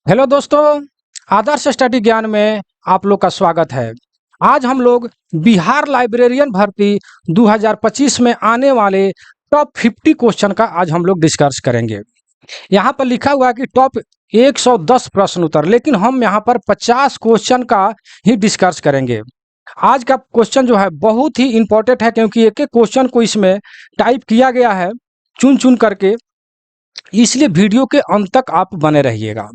Hello दोस्तों, आदर्श study ज्ञान में आप लोग का स्वागत है। आज हम लोग बिहार लाइब्रेरियन भर्ती 2025 में आने वाले टॉप 50 क्वेश्चन का आज हम लोग डिस्कस करेंगे। यहाँ पर लिखा हुआ है कि टॉप 110 प्रश्न उत्तर, लेकिन हम यहाँ पर 50 क्वेश्चन का ही डिस्कस करेंगे। आज का क्वेश्चन जो है बहुत ही इंपॉर्टेंट है, क्योंकि एक एक क्वेश्चन को इसमें टाइप किया गया है चुन चुन करके, इसलिए वीडियो के अंत तक आप बने रहिएगा।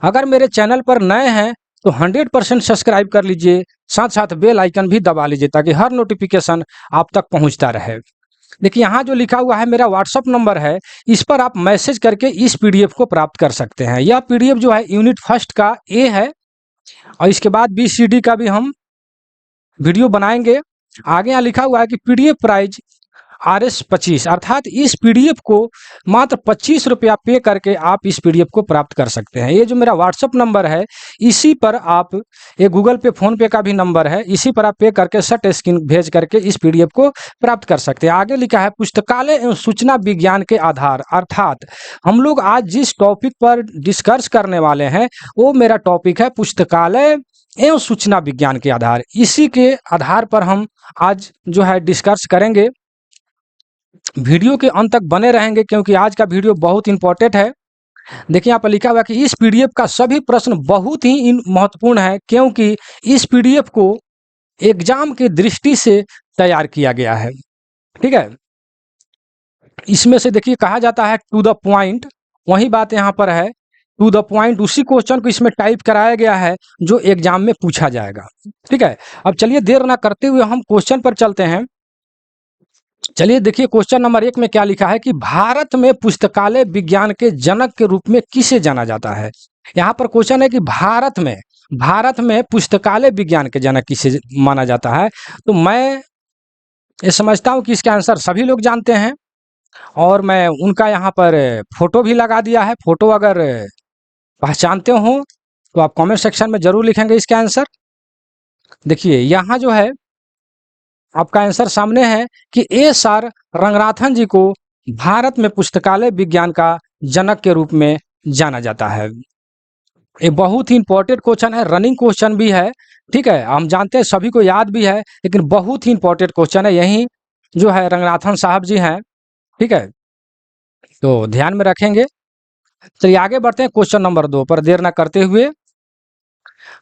अगर मेरे चैनल पर नए हैं तो 100% सब्सक्राइब कर लीजिए, साथ साथ बेल आइकन भी दबा लीजिए ताकि हर नोटिफिकेशन आप तक पहुंचता रहे। देखिए यहाँ जो लिखा हुआ है मेरा व्हाट्सअप नंबर है, इस पर आप मैसेज करके इस पीडीएफ को प्राप्त कर सकते हैं। यह पीडीएफ जो है यूनिट फर्स्ट का ए है, और इसके बाद BCD का भी हम वीडियो बनाएंगे। आगे यहाँ लिखा हुआ है कि पीडीएफ प्राइज RS25, अर्थात इस पीडीएफ को मात्र 25 रुपया पे करके आप इस पीडीएफ को प्राप्त कर सकते हैं। ये जो मेरा व्हाट्सअप नंबर है, इसी पर आप, ये गूगल पे फोन पे का भी नंबर है, इसी पर आप पे करके शॉर्ट स्क्रीन भेज करके इस पीडीएफ को प्राप्त कर सकते हैं। आगे लिखा है पुस्तकालय एवं सूचना विज्ञान के आधार, अर्थात हम लोग आज जिस टॉपिक पर डिस्कस करने वाले हैं वो मेरा टॉपिक है पुस्तकालय एवं सूचना विज्ञान के आधार। इसी के आधार पर हम आज जो है डिस्कस करेंगे। वीडियो के अंत तक बने रहेंगे क्योंकि आज का वीडियो बहुत इंपॉर्टेंट है। देखिए यहाँ पर लिखा हुआ है कि इस पीडीएफ का सभी प्रश्न बहुत ही महत्वपूर्ण है, क्योंकि इस पीडीएफ को एग्जाम की दृष्टि से तैयार किया गया है। ठीक है, इसमें से देखिए कहा जाता है टू द पॉइंट, वही बात यहाँ पर है, टू द पॉइंट। उसी क्वेश्चन को इसमें टाइप कराया गया है जो एग्जाम में पूछा जाएगा। ठीक है, अब चलिए देर ना करते हुए हम क्वेश्चन पर चलते हैं। चलिए देखिए क्वेश्चन नंबर 1 में क्या लिखा है कि भारत में पुस्तकालय विज्ञान के जनक के रूप में किसे जाना जाता है। यहाँ पर क्वेश्चन है कि भारत में पुस्तकालय विज्ञान के जनक किसे माना जाता है। तो मैं ये समझता हूँ कि इसका आंसर सभी लोग जानते हैं, और मैं उनका यहाँ पर फोटो भी लगा दिया है। फोटो अगर पहचानते हो तो आप कमेंट सेक्शन में जरूर लिखेंगे इसका आंसर। देखिए यहाँ जो है आपका आंसर सामने है कि SR रंगनाथन जी को भारत में पुस्तकालय विज्ञान का जनक के रूप में जाना जाता है। ये बहुत ही इंपॉर्टेंट क्वेश्चन है, रनिंग क्वेश्चन भी है। ठीक है, हम जानते हैं, सभी को याद भी है, लेकिन बहुत ही इंपॉर्टेंट क्वेश्चन है। यही जो है रंगनाथन साहब जी हैं। ठीक है, तो ध्यान में रखेंगे। चलिए आगे बढ़ते हैं क्वेश्चन नंबर 2 पर देर ना करते हुए।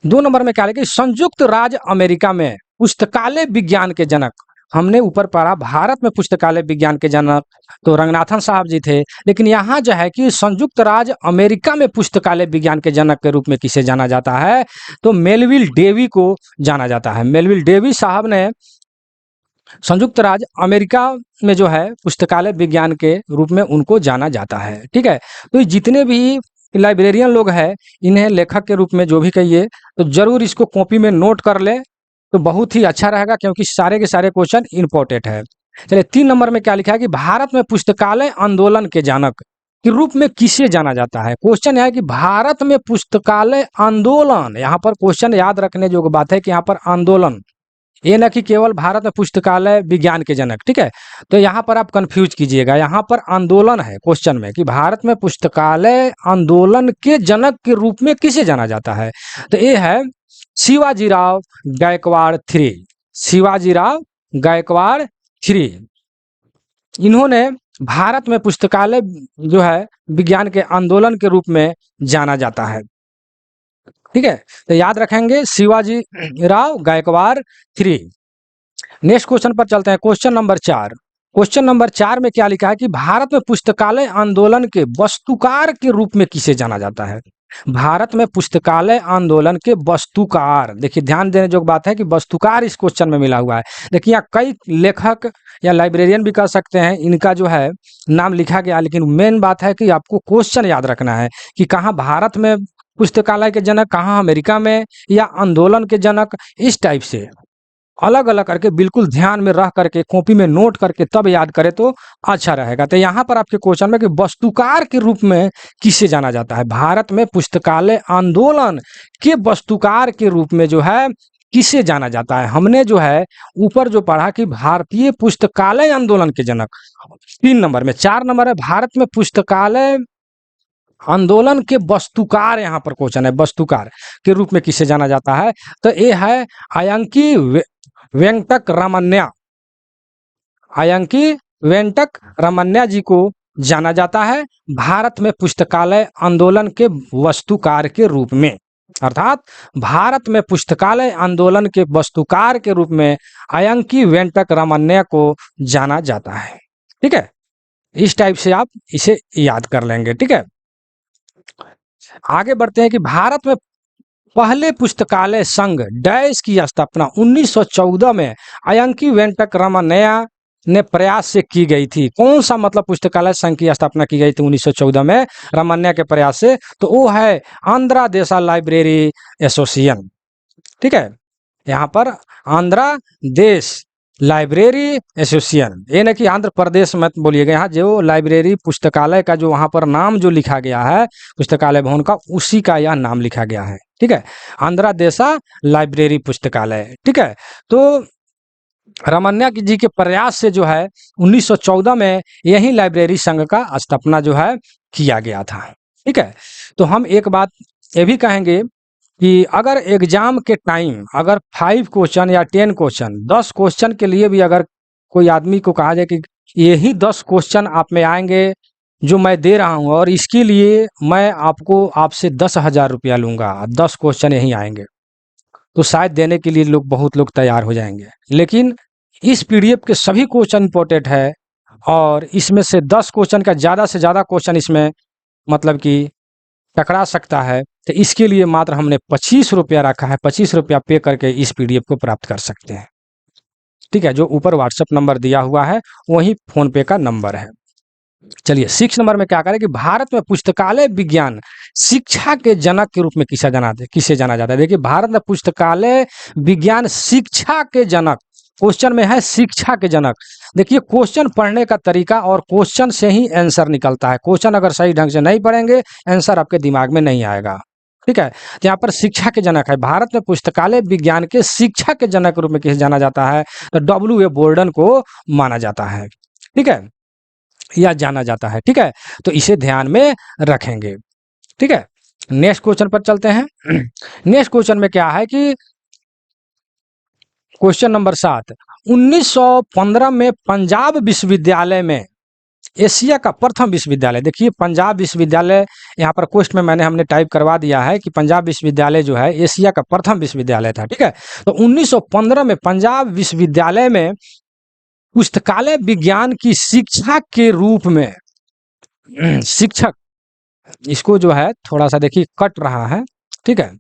2 नंबर में क्या लिखा, संयुक्त राज्य अमेरिका में पुस्तकालय विज्ञान के जनक, हमने ऊपर पढ़ा भारत में पुस्तकालय विज्ञान के जनक तो रंगनाथन साहब जी थे, लेकिन यहाँ जो है कि संयुक्त राज्य अमेरिका में पुस्तकालय विज्ञान के जनक के रूप में किसे जाना जाता है, तो मेलविल डेवी को जाना जाता है। मेलविल डेवी साहब ने संयुक्त राज्य अमेरिका में जो है पुस्तकालय विज्ञान के रूप में उनको जाना जाता है। ठीक है, तो जितने भी लाइब्रेरियन लोग हैं, इन्हें लेखक के रूप में जो भी कहिए, तो जरूर इसको कॉपी में नोट कर ले तो बहुत ही अच्छा रहेगा, क्योंकि सारे के सारे क्वेश्चन इंपॉर्टेंट है। चलिए 3 नंबर में क्या लिखा है कि भारत में पुस्तकालय आंदोलन के जनक के रूप में किसे जाना जाता है। क्वेश्चन है कि भारत में पुस्तकालय आंदोलन, यहाँ पर क्वेश्चन याद रखने योग्य बात है कि यहाँ पर आंदोलन, ये न कि केवल भारत में पुस्तकालय विज्ञान के जनक। ठीक है, तो यहाँ पर आप कंफ्यूज कीजिएगा, यहाँ पर आंदोलन है क्वेश्चन में कि भारत में पुस्तकालय आंदोलन के जनक के रूप में किसे जाना जाता है। तो ये है शिवाजीराव गायकवाड़ थ्री, शिवाजीराव गायकवाड़ थ्री। इन्होंने भारत में पुस्तकालय जो है विज्ञान के आंदोलन के रूप में जाना जाता है। ठीक है, तो याद रखेंगे Shivaji Rao Gaikwad three. Next question पर चलते हैं, क्वेश्चन नंबर 4। क्वेश्चन नंबर 4 में क्या लिखा है कि भारत में पुस्तकालय आंदोलन के वस्तुकार के रूप में किसे जाना जाता है। भारत में पुस्तकालय आंदोलन के वस्तुकार, देखिए ध्यान देने जो बात है कि वस्तुकार इस क्वेश्चन में मिला हुआ है। देखिए यहाँ कई लेखक या लाइब्रेरियन भी कह सकते हैं, इनका जो है नाम लिखा गया, लेकिन मेन बात है कि आपको क्वेश्चन याद रखना है कि कहाँ भारत में पुस्तकालय के जनक, कहाँ अमेरिका में, या आंदोलन के जनक, इस टाइप से अलग अलग करके बिल्कुल ध्यान में रह करके कॉपी में नोट करके तब याद करें तो अच्छा रहेगा। तो यहाँ पर आपके क्वेश्चन में कि वस्तुकार के रूप में किसे जाना जाता है, भारत में पुस्तकालय आंदोलन के वस्तुकार के रूप में जो है किसे जाना जाता है। हमने जो है ऊपर जो पढ़ा कि भारतीय पुस्तकालय आंदोलन के जनक 3 नंबर में। 4 नंबर है भारत में पुस्तकालय आंदोलन के वस्तुकार, यहाँ पर क्वेश्चन है, वस्तुकार के रूप में किसे जाना जाता है? तो ये है अयंकी वेंकट रमन्या। अयंकी वेंकट रमन्या जी को जाना जाता है भारत में पुस्तकालय आंदोलन के वस्तुकार के रूप में। अर्थात भारत में पुस्तकालय आंदोलन के वस्तुकार के रूप में अयंकी वेंकट रमन्या को जाना जाता है। ठीक है, इस टाइप से आप इसे याद कर लेंगे। ठीक है, आगे बढ़ते हैं कि भारत में पहले पुस्तकालय संघ डैश की स्थापना 1914 में अयंकी वेंकट रमन्या ने प्रयास से की गई थी। कौन सा मतलब पुस्तकालय संघ की स्थापना की गई थी 1914 में रमन्या के प्रयास से? तो वो है आंध्रा देशा लाइब्रेरी एसोसिएशन। ठीक है, यहाँ पर आंध्रा देश लाइब्रेरी एसोसिएशन, ये नहीं कि आंध्र प्रदेश मत बोलिएगा, यहाँ जो लाइब्रेरी पुस्तकालय का जो वहाँ पर नाम जो लिखा गया है पुस्तकालय भवन का, उसी का यह नाम लिखा गया है। ठीक है, आंध्रा देशा लाइब्रेरी पुस्तकालय। ठीक है, तो रमन्या जी के प्रयास से जो है 1914 में यही लाइब्रेरी संघ का स्थापना जो है किया गया था। ठीक है, तो हम एक बात ये भी कहेंगे कि अगर एग्जाम के टाइम अगर 5 क्वेश्चन या 10 क्वेश्चन 10 क्वेश्चन के लिए भी अगर कोई आदमी को कहा जाए कि यही 10 क्वेश्चन आप में आएंगे जो मैं दे रहा हूँ और इसके लिए मैं आपको आपसे 10,000 रुपया लूंगा, 10 क्वेश्चन यही आएंगे, तो शायद देने के लिए बहुत लोग तैयार हो जाएंगे। लेकिन इस पीडीएफ के सभी क्वेश्चन इंपॉर्टेंट है और इसमें से 10 क्वेश्चन का ज़्यादा से ज़्यादा क्वेश्चन इसमें मतलब कि टकरा सकता है, तो इसके लिए मात्र हमने 25 रुपया रखा है। 25 रुपया पे करके इस पीडीएफ को प्राप्त कर सकते हैं। ठीक है, जो ऊपर व्हाट्सएप नंबर दिया हुआ है वही फोन पे का नंबर है। चलिए 6 नंबर में क्या करें कि भारत में पुस्तकालय विज्ञान शिक्षा के जनक के रूप में किसे जाना जाता है? देखिए, भारत में पुस्तकालय विज्ञान शिक्षा के जनक, क्वेश्चन में है शिक्षा के जनक। देखिए, क्वेश्चन पढ़ने का तरीका और क्वेश्चन से ही आंसर निकलता है। क्वेश्चन अगर सही ढंग से नहीं पढ़ेंगे आंसर आपके दिमाग में नहीं आएगा। ठीक है, तो यहाँ पर शिक्षा के जनक है, भारत में पुस्तकालय विज्ञान के शिक्षा के जनक के रूप में किसे जाना जाता है? तो W.A. बोर्डन को माना जाता है। ठीक है, या जाना जाता है। ठीक है, तो इसे ध्यान में रखेंगे। ठीक है, नेक्स्ट क्वेश्चन पर चलते हैं। नेक्स्ट क्वेश्चन में क्या है कि क्वेश्चन नंबर 7, 1915 में पंजाब विश्वविद्यालय में एशिया का प्रथम विश्वविद्यालय, देखिए पंजाब विश्वविद्यालय यहाँ पर क्वेश्चन में हमने टाइप करवा दिया है कि पंजाब विश्वविद्यालय जो है एशिया का प्रथम विश्वविद्यालय था। ठीक है, तो 1915 में पंजाब विश्वविद्यालय में पुस्तकालय विज्ञान की शिक्षा के रूप में शिक्षक, इसको जो है थोड़ा सा देखिए कट रहा है। ठीक है,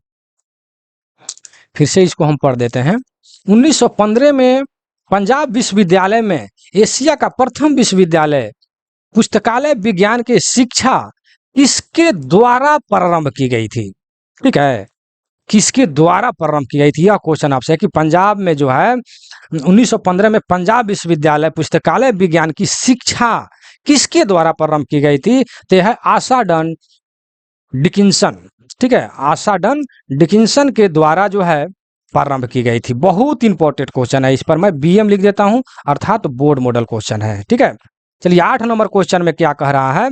फिर से इसको हम पढ़ देते हैं। 1915 में पंजाब विश्वविद्यालय में एशिया का प्रथम विश्वविद्यालय पुस्तकालय विज्ञान की शिक्षा किसके द्वारा प्रारंभ की गई थी? ठीक है, किसके द्वारा प्रारंभ की गई थी, यह क्वेश्चन आपसे है कि पंजाब में जो है 1915 में पंजाब विश्वविद्यालय पुस्तकालय विज्ञान की शिक्षा किसके द्वारा प्रारंभ की गई थी? तो यह है आशा डन डिकिंसन। ठीक है, आशा डन डिकिंसन के द्वारा जो है प्रारंभ की गई थी। बहुत इंपॉर्टेंट क्वेश्चन है, इस पर मैं BM लिख देता हूं, अर्थात बोर्ड मॉडल क्वेश्चन है। ठीक है, चलिए 8 नंबर क्वेश्चन में क्या कह रहा है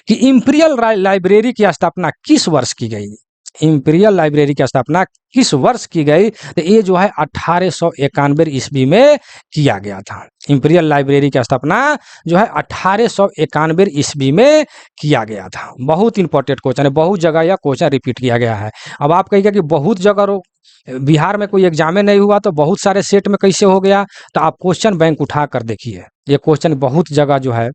कि इंपीरियल लाइब्रेरी की स्थापना किस वर्ष की गई? इंपीरियल लाइब्रेरी की स्थापना किस वर्ष की गई? तो ये जो है 1891 ईस्वी में किया गया था। इंपीरियल लाइब्रेरी की स्थापना जो है 1891 ईस्वी में किया गया था। बहुत इंपॉर्टेंट क्वेश्चन है, बहुत जगह यह क्वेश्चन रिपीट किया गया है। अब आप कहिएगा कि बहुत जगह बिहार में कोई एग्जाम में नहीं हुआ तो बहुत सारे सेट में कैसे हो गया? तो आप क्वेश्चन बैंक उठा कर देखिए, ये क्वेश्चन बहुत जगह जो है,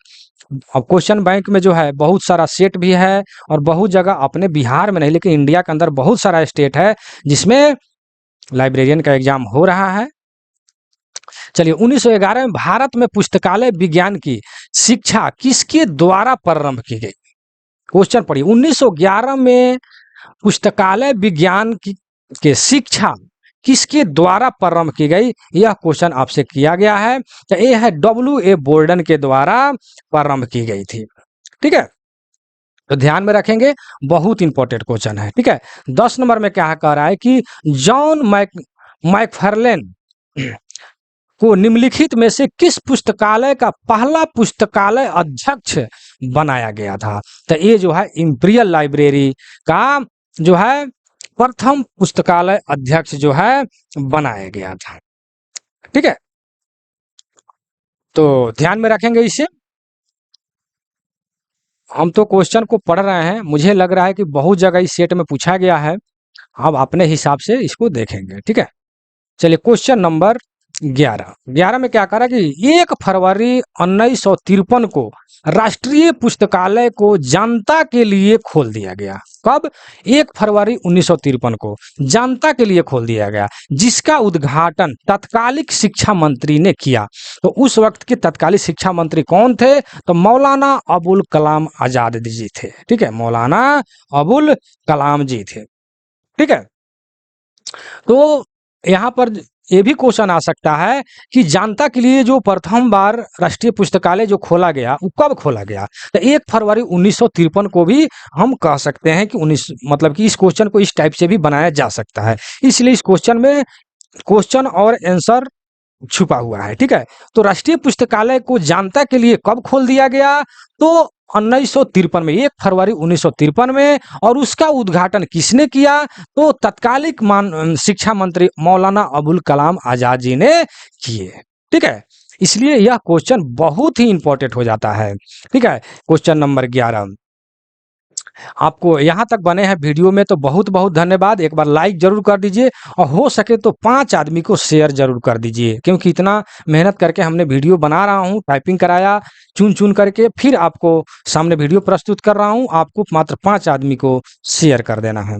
अब क्वेश्चन बैंक में जो है बहुत सारा सेट भी है और बहुत जगह अपने बिहार में नहीं लेकिन इंडिया के अंदर बहुत सारा स्टेट है जिसमें लाइब्रेरियन का एग्जाम हो रहा है। चलिए 1911 में भारत में पुस्तकालय विज्ञान की शिक्षा किसके द्वारा प्रारंभ की गई? क्वेश्चन पढ़िए, 1911 में पुस्तकालय विज्ञान की शिक्षा किसके द्वारा प्रारंभ की गई? यह क्वेश्चन आपसे किया गया है, तो यह है W.A. बोर्डन के द्वारा प्रारंभ की गई थी। ठीक है, तो ध्यान में रखेंगे, बहुत इंपॉर्टेंट क्वेश्चन है। ठीक है, 10 नंबर में क्या कह रहा है कि जॉन मैकफार्लेन को निम्नलिखित में से किस पुस्तकालय का पहला पुस्तकालय अध्यक्ष बनाया गया था। तो ये जो है इंपीरियल लाइब्रेरी का जो है प्रथम पुस्तकालय अध्यक्ष जो है बनाया गया था। ठीक है, तो ध्यान में रखेंगे इसे। हम तो क्वेश्चन को पढ़ रहे हैं, मुझे लग रहा है कि बहुत जगह इस सेट में पूछा गया है, अब अपने हिसाब से इसको देखेंगे। ठीक है, चलिए क्वेश्चन नंबर 11 में क्या करा कि 1 फरवरी 1953 को राष्ट्रीय पुस्तकालय को जनता के लिए खोल दिया गया। कब? 1 फरवरी 1953 को जनता के लिए खोल दिया गया, जिसका उद्घाटन तत्कालिक शिक्षा मंत्री ने किया। तो उस वक्त के तत्कालिक शिक्षा मंत्री कौन थे? तो मौलाना अबुल कलाम आजाद जी थे। ठीक है, मौलाना अबुल कलाम जी थे। ठीक है, तो यहाँ पर ये भी क्वेश्चन आ सकता है कि जनता के लिए जो प्रथम बार राष्ट्रीय पुस्तकालय जो खोला गया वो कब खोला गया? तो 1 फरवरी 1953 को भी हम कह सकते हैं कि 19 मतलब कि इस क्वेश्चन को इस टाइप से भी बनाया जा सकता है। इसलिए इस क्वेश्चन में क्वेश्चन और आंसर छुपा हुआ है। ठीक है, तो राष्ट्रीय पुस्तकालय को जनता के लिए कब खोल दिया गया? तो 1953 में, 1 फरवरी 1953 में। और उसका उद्घाटन किसने किया? तो तत्कालिक शिक्षा मंत्री मौलाना अबुल कलाम आजाद जी ने किए। ठीक है, इसलिए यह क्वेश्चन बहुत ही इंपॉर्टेंट हो जाता है। ठीक है, क्वेश्चन नंबर 11। आपको यहाँ तक बने हैं वीडियो में तो बहुत बहुत धन्यवाद। एक बार लाइक जरूर कर दीजिए और हो सके तो 5 आदमी को शेयर जरूर कर दीजिए, क्योंकि इतना मेहनत करके हमने वीडियो बना रहा हूँ, टाइपिंग कराया चुन चुन करके, फिर आपको सामने वीडियो प्रस्तुत कर रहा हूँ। आपको मात्र 5 आदमी को शेयर कर देना है।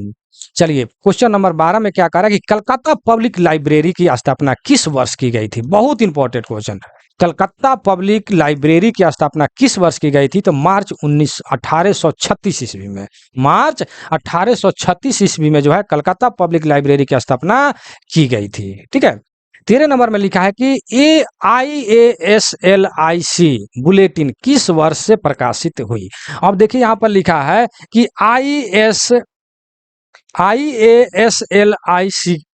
चलिए क्वेश्चन नंबर 12 में क्या कह रहा है कि कलकत्ता पब्लिक लाइब्रेरी की स्थापना किस वर्ष की गई थी? बहुत important question. Calcutta public library की स्थापना किस वर्ष की गई थी? तो मार्च 1836 ईस्वी में। मार्च 1836 ईस्वी में जो है कलकत्ता पब्लिक लाइब्रेरी की स्थापना की गई थी। ठीक है, 13 नंबर में लिखा है कि IASLIC बुलेटिन किस वर्ष से प्रकाशित हुई? अब देखिए यहाँ पर लिखा है कि IASLIC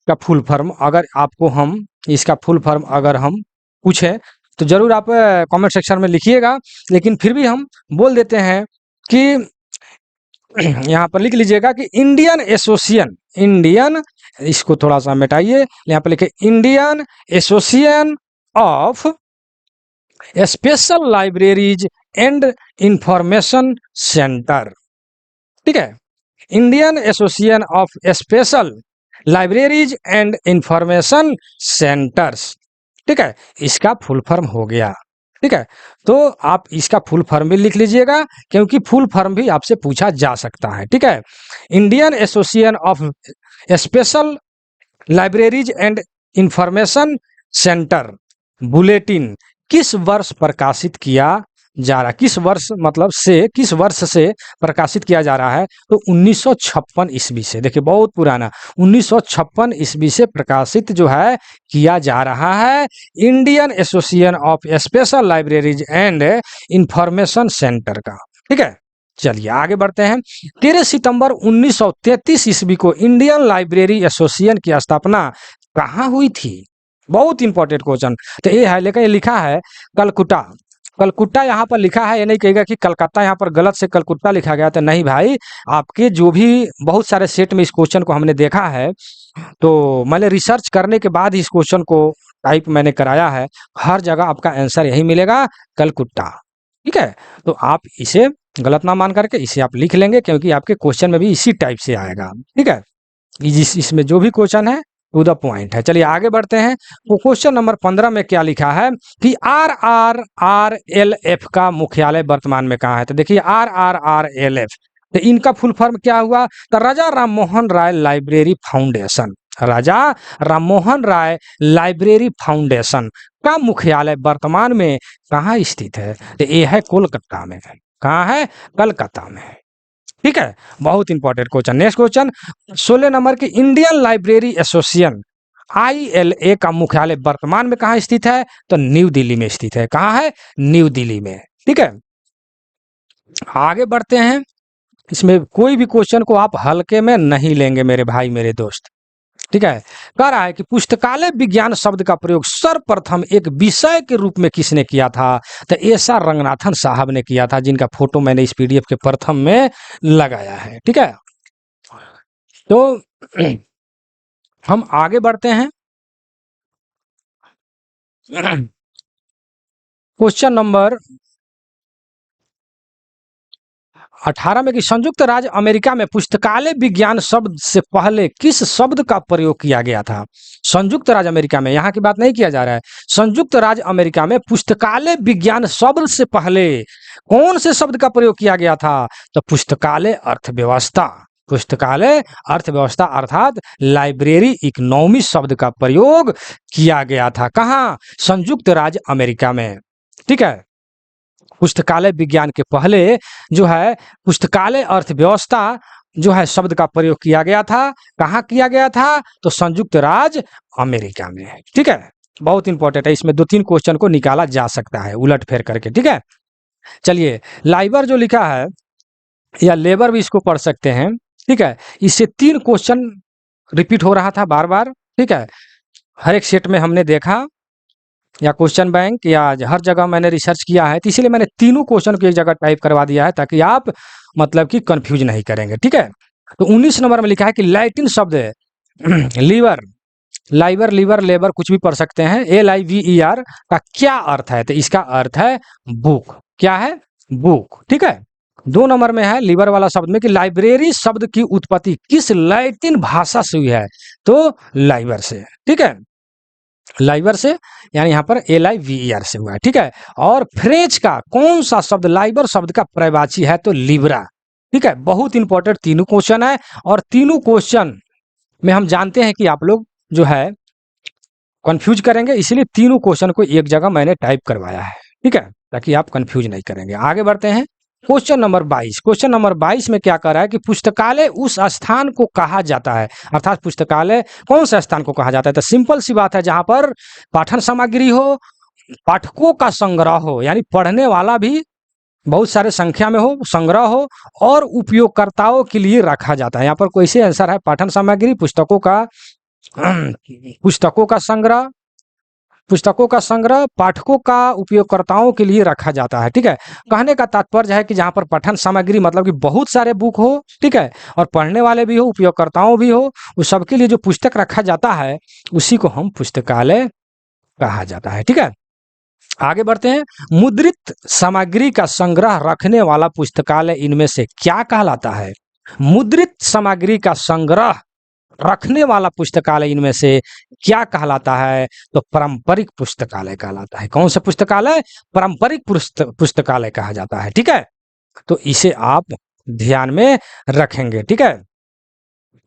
का फुल फॉर्म अगर आपको हम इसका फुल फॉर्म अगर हम पूछें तो जरूर आप कमेंट सेक्शन में लिखिएगा, लेकिन फिर भी हम बोल देते हैं कि यहाँ पर लिख लीजिएगा कि इंडियन, इसको थोड़ा सा मिटाइए, यहाँ पर लिखे Indian association of special libraries and information centre. ठीक है, Indian association of special libraries and information centres. ठीक है, इसका फुल फॉर्म हो गया। ठीक है, तो आप इसका फुल फॉर्म भी लिख लीजिएगा, क्योंकि फुल फॉर्म भी आपसे पूछा जा सकता है। ठीक है, Indian association of special libraries and information centre bulletin किस वर्ष प्रकाशित किया जा रहा है? किस वर्ष मतलब से, किस वर्ष से प्रकाशित किया जा रहा है? तो 1956 ईस्वी से। देखिए बहुत पुराना, 1956 ईस्वी से प्रकाशित जो है किया जा रहा है Indian association of special libraries and information centre का। ठीक है, चलिए आगे बढ़ते हैं। 13 सितंबर 1933 ईस्वी को इंडियन लाइब्रेरी एसोसिएशन की स्थापना कहाँ हुई थी? बहुत इंपॉर्टेंट क्वेश्चन। तो ये है, लेकिन ये लिखा है कलकुट्टा। कलकुट्टा यहाँ पर लिखा है, ये नहीं कहेगा कि कलकत्ता यहाँ पर गलत से कलकुट्टा लिखा गया था। नहीं भाई, आपके जो भी बहुत सारे सेट में इस क्वेश्चन को हमने देखा है, तो मैंने रिसर्च करने के बाद इस क्वेश्चन को टाइप मैंने कराया है। हर जगह आपका आंसर यही मिलेगा, कलकुट्टा। ठीक है, तो आप इसे गलत ना मान करके इसे आप लिख लेंगे, क्योंकि आपके क्वेश्चन में भी इसी टाइप से आएगा। ठीक है, इसमें जो भी क्वेश्चन है टू द पॉइंट है। चलिए आगे बढ़ते हैं। तो क्वेश्चन नंबर 15 में क्या लिखा है कि RRRLF का मुख्यालय वर्तमान में कहाँ है? तो देखिए RRRLF, तो इनका फुल फॉर्म क्या हुआ? तो Raja Rammohan Roy library foundation. Raja Rammohan Roy library foundation का मुख्यालय वर्तमान में कहाँ स्थित है? तो ये है कोलकाता में। कहाँ है? कलकत्ता में। ठीक है, बहुत important question. Next question 16 number की इंडियन लाइब्रेरी एसोसिएशन ILA का मुख्यालय वर्तमान में कहाँ स्थित है? तो न्यू दिल्ली में स्थित है। कहाँ है? न्यू दिल्ली में। ठीक है, आगे बढ़ते हैं। इसमें कोई भी क्वेश्चन को आप हल्के में नहीं लेंगे मेरे भाई मेरे दोस्त। ठीक है। कह रहा है कि पुस्तकालय विज्ञान शब्द का प्रयोग सर्वप्रथम एक विषय के रूप में किसने किया था? तो एस आर रंगनाथन साहब ने किया था, जिनका फोटो मैंने इस पीडीएफ के प्रथम में लगाया है। ठीक है, तो हम आगे बढ़ते हैं। क्वेश्चन नंबर 18 में कि संयुक्त राज्य अमेरिका में पुस्तकालय विज्ञान शब्द से पहले किस शब्द का प्रयोग किया गया था? संयुक्त राज्य अमेरिका में, यहाँ की बात नहीं किया जा रहा है, संयुक्त राज्य अमेरिका में पुस्तकालय विज्ञान शब्द से पहले कौन से शब्द का प्रयोग किया गया था? तो पुस्तकालय अर्थव्यवस्था, पुस्तकालय अर्थव्यवस्था अर्थात लाइब्रेरी इकोनॉमी शब्द का प्रयोग किया गया था। कहाँ? संयुक्त राज्य अमेरिका में। ठीक है, पुस्तकालय विज्ञान के पहले जो है पुस्तकालय अर्थव्यवस्था जो है शब्द का प्रयोग किया गया था। कहाँ किया गया था? तो संयुक्त राज्य अमेरिका में। ठीक है, बहुत इंपॉर्टेंट है, इसमें 2-3 क्वेश्चन को निकाला जा सकता है उलट फेर करके। ठीक है, चलिए लाइबर जो लिखा है या लेबर भी इसको पढ़ सकते हैं। ठीक है, इससे 3 क्वेश्चन रिपीट हो रहा था बार बार। ठीक है, हर एक सेट में हमने देखा या क्वेश्चन बैंक या हर जगह मैंने रिसर्च किया है, तो इसीलिए मैंने तीनों क्वेश्चन को एक जगह टाइप करवा दिया है ताकि आप मतलब कि कंफ्यूज नहीं करेंगे। ठीक है, तो 19 नंबर में लिखा है कि लैटिन शब्द लीवर, लाइबर, लीवर, लेबर कुछ भी पढ़ सकते हैं, LIVER का क्या अर्थ है? तो इसका अर्थ है बुक। क्या है? बुक। ठीक है, 2 नंबर में है लीवर वाला शब्द में कि लाइब्रेरी शब्द की उत्पत्ति किस लैटिन भाषा से हुई है? तो लाइबर से। ठीक है, लाइबर से, यानी यहाँ पर LIVER से हुआ है। ठीक है, और फ्रेंच का कौन सा शब्द लाइबर शब्द का पर्यायवाची है? तो लिब्रा। ठीक है, बहुत इंपॉर्टेंट तीनों क्वेश्चन है, और तीनों क्वेश्चन में हम जानते हैं कि आप लोग जो है कंफ्यूज करेंगे, इसलिए तीनों क्वेश्चन को एक जगह मैंने टाइप करवाया है। ठीक है, ताकि आप कंफ्यूज नहीं करेंगे। आगे बढ़ते हैं, क्वेश्चन नंबर 22। क्वेश्चन नंबर 22 में क्या कर रहा है कि पुस्तकालय उस स्थान को कहा जाता है, अर्थात पुस्तकालय कौन से स्थान को कहा जाता है? तो सिंपल सी बात है, जहां पर पाठन सामग्री हो, पाठकों का संग्रह हो, यानी पढ़ने वाला भी बहुत सारे संख्या में हो, संग्रह हो, और उपयोगकर्ताओं के लिए रखा जाता है। यहाँ पर कोई से आंसर है, पाठन सामग्री, पुस्तकों का संग्रह, पुस्तकों का संग्रह पाठकों का उपयोगकर्ताओं के लिए रखा जाता है। ठीक है, कहने का तात्पर्य है कि जहां पर पठन सामग्री मतलब कि बहुत सारे बुक हो, ठीक है, और पढ़ने वाले भी हो, उपयोगकर्ताओं भी हो, उस सबके लिए जो पुस्तक रखा जाता है उसी को हम पुस्तकालय कहा जाता है। ठीक है, आगे बढ़ते हैं, मुद्रित सामग्री का संग्रह रखने वाला पुस्तकालय इनमें से क्या कहलाता है? मुद्रित सामग्री का संग्रह रखने वाला पुस्तकालय इनमें से क्या कहलाता है? तो पारंपरिक पुस्तकालय कहलाता है। कौन सा पुस्तकालय? पारंपरिक पुस्तकालय कहा जाता है। ठीक है, तो इसे आप ध्यान में रखेंगे। ठीक है,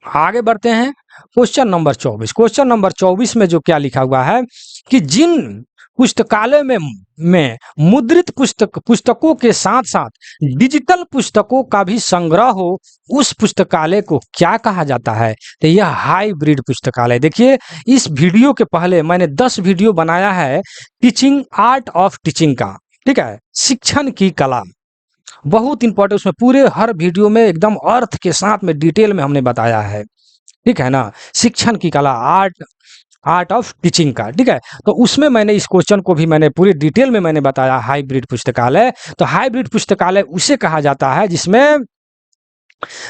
आगे बढ़ते हैं, क्वेश्चन नंबर 24। क्वेश्चन नंबर 24 में जो क्या लिखा हुआ है कि जिन पुस्तकालय में मुद्रित पुस्तकों के साथ साथ डिजिटल पुस्तकों का भी संग्रह हो, उस पुस्तकालय को क्या कहा जाता है? तो यह हाइब्रिड पुस्तकालय। देखिए, इस वीडियो के पहले मैंने 10 वीडियो बनाया है टीचिंग, आर्ट ऑफ टीचिंग का। ठीक है, शिक्षण की कला, बहुत इंपॉर्टेंट, उसमें पूरे हर वीडियो में एकदम अर्थ के साथ में डिटेल में हमने बताया है। ठीक है ना, शिक्षण की कला, आर्ट ऑफ टीचिंग का। ठीक है, तो उसमें मैंने इस क्वेश्चन को भी मैंने पूरी डिटेल में मैंने बताया, हाइब्रिड पुस्तकालय। तो हाइब्रिड पुस्तकालय उसे कहा जाता है जिसमें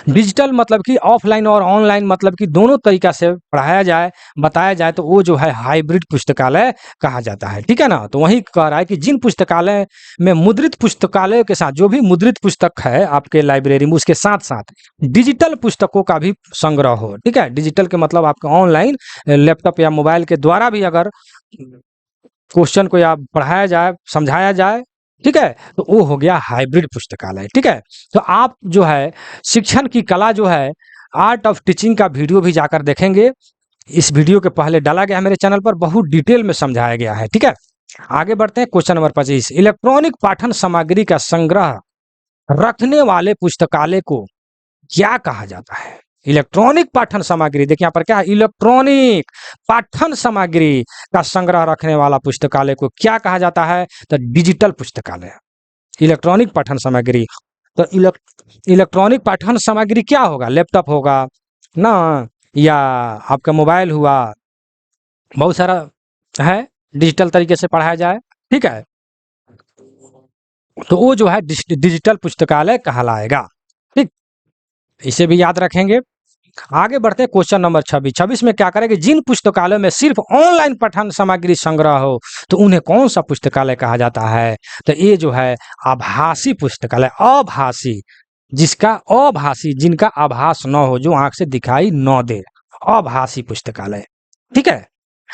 डिजिटल मतलब कि ऑफलाइन और ऑनलाइन मतलब कि दोनों तरीका से पढ़ाया जाए, बताया जाए, तो वो जो है हाइब्रिड पुस्तकालय कहा जाता है। ठीक है ना, तो वही कह रहा है कि जिन पुस्तकालय में मुद्रित पुस्तकालय के साथ जो भी मुद्रित पुस्तक है आपके लाइब्रेरी में, उसके साथ साथ डिजिटल पुस्तकों का भी संग्रह हो। ठीक है, डिजिटल के मतलब आपका ऑनलाइन लैपटॉप या मोबाइल के द्वारा भी अगर क्वेश्चन को या पढ़ाया जाए, समझाया जाए, ठीक है, तो वो हो गया हाइब्रिड पुस्तकालय। ठीक है, तो आप जो है शिक्षण की कला जो है, आर्ट ऑफ टीचिंग का वीडियो भी जाकर देखेंगे। इस वीडियो के पहले डाला गया है मेरे चैनल पर, बहुत डिटेल में समझाया गया है। ठीक है, आगे बढ़ते हैं, क्वेश्चन नंबर 25। इलेक्ट्रॉनिक पाठन सामग्री का संग्रह रखने वाले पुस्तकालय को क्या कहा जाता है? इलेक्ट्रॉनिक पाठन सामग्री, देखिए यहाँ पर क्या है, इलेक्ट्रॉनिक पाठन सामग्री का संग्रह रखने वाला पुस्तकालय को क्या कहा जाता है? तो डिजिटल पुस्तकालय। इलेक्ट्रॉनिक पाठन सामग्री, तो इलेक्ट्रॉनिक पाठन सामग्री क्या होगा? लैपटॉप होगा ना, या आपका मोबाइल हुआ, बहुत सारा है, डिजिटल तरीके से पढ़ाया जाए, ठीक है, तो वो जो है डिजिटल पुस्तकालय कहलाएगा। ठीक, इसे भी याद रखेंगे। आगे बढ़ते हैं क्वेश्चन नंबर 26। 26 में क्या करेंगे, जिन पुस्तकालयों में सिर्फ ऑनलाइन पठन सामग्री संग्रह हो तो उन्हें कौन सा पुस्तकालय कहा जाता है? तो ये जो है आभासी पुस्तकालय, अभासी, जिनका आभास न हो, जो आंख से दिखाई न दे, अभासी पुस्तकालय, ठीक है।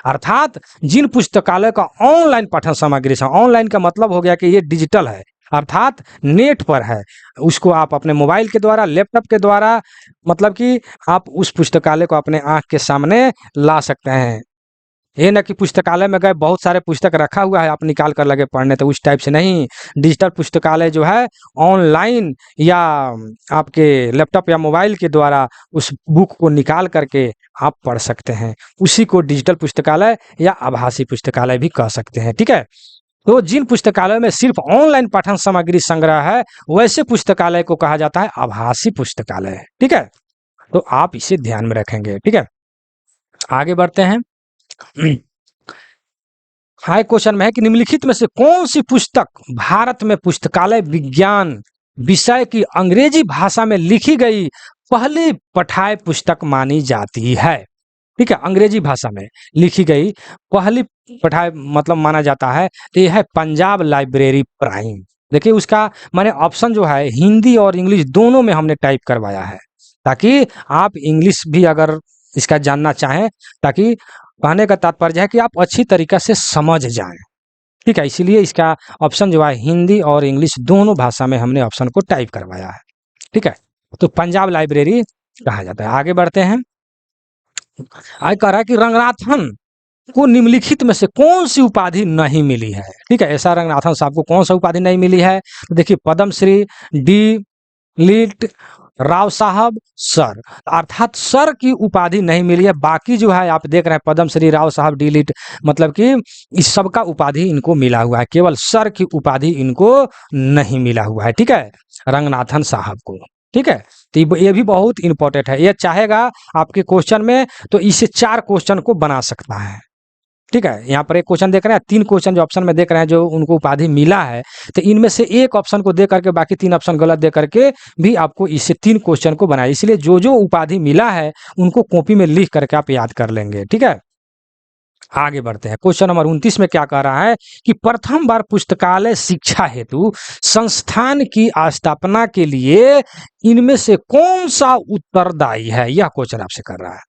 अर्थात जिन पुस्तकालय का ऑनलाइन पठन सामग्री, ऑनलाइन का मतलब हो गया कि ये डिजिटल है, अर्थात नेट पर है, उसको आप अपने मोबाइल के द्वारा, लैपटॉप के द्वारा, मतलब कि आप उस पुस्तकालय को अपने आंख के सामने ला सकते हैं। ये ना कि पुस्तकालय में गए, बहुत सारे पुस्तक रखा हुआ है, आप निकाल कर लगे पढ़ने, तो उस टाइप से नहीं। डिजिटल पुस्तकालय जो है ऑनलाइन या आपके लैपटॉप या मोबाइल के द्वारा उस बुक को निकाल करके आप पढ़ सकते हैं, उसी को डिजिटल पुस्तकालय या आभासी पुस्तकालय भी कह सकते हैं, ठीक है। तो जिन पुस्तकालयों में सिर्फ ऑनलाइन पठन सामग्री संग्रह है, वैसे पुस्तकालय को कहा जाता है आभासी पुस्तकालय, ठीक है। तो आप इसे ध्यान में रखेंगे, ठीक है। आगे बढ़ते हैं। हाई क्वेश्चन में है कि निम्नलिखित में से कौन सी पुस्तक भारत में पुस्तकालय विज्ञान विषय की अंग्रेजी भाषा में लिखी गई पहली पठाय पुस्तक मानी जाती है? ठीक है, अंग्रेजी भाषा में लिखी गई पहली पठाय मतलब माना जाता है, तो यह है पंजाब लाइब्रेरी प्राइम। देखिए उसका मैंने ऑप्शन जो है हिंदी और इंग्लिश दोनों में हमने टाइप करवाया है, ताकि आप इंग्लिश भी अगर इसका जानना चाहें, ताकि कहने का तात्पर्य है कि आप अच्छी तरीक़ा से समझ जाएँ, ठीक है। इसीलिए इसका ऑप्शन जो है हिंदी और इंग्लिश दोनों भाषा में हमने ऑप्शन को टाइप करवाया है, ठीक है। तो पंजाब लाइब्रेरी कहा जाता है। आगे बढ़ते हैं। आगे कह रहा है कि रंगनाथन को निम्नलिखित में से कौन सी उपाधि नहीं मिली है? ठीक है, ऐसा रंगनाथन साहब को कौन सा उपाधि नहीं मिली है? तो देखिए पद्मश्री, डी लिट, राव साहब, सर, अर्थात सर की उपाधि नहीं मिली है। बाकी जो है आप देख रहे हैं पद्मश्री, राव साहब, डी लिट, मतलब कि इस सब का उपाधि इनको मिला हुआ है, केवल सर की उपाधि इनको नहीं मिला हुआ है, ठीक है, रंगनाथन साहब को, ठीक है। तो ये भी बहुत इंपॉर्टेंट है, ये चाहेगा आपके क्वेश्चन में तो इसे 4 क्वेश्चन को बना सकता है, ठीक है। यहाँ पर एक क्वेश्चन देख रहे हैं, 3 क्वेश्चन जो ऑप्शन में देख रहे हैं जो उनको उपाधि मिला है, तो इनमें से एक ऑप्शन को दे करके बाकी 3 ऑप्शन गलत दे करके भी आपको इससे 3 क्वेश्चन को बनाए। इसलिए जो जो उपाधि मिला है उनको कॉपी में लिख करके आप याद कर लेंगे, ठीक है। आगे बढ़ते हैं। क्वेश्चन नंबर 29 में क्या कह रहा है कि प्रथम बार पुस्तकालय शिक्षा हेतु संस्थान की स्थापना के लिए इनमें से कौन सा उत्तरदायी है? यह क्वेश्चन आपसे कर रहा है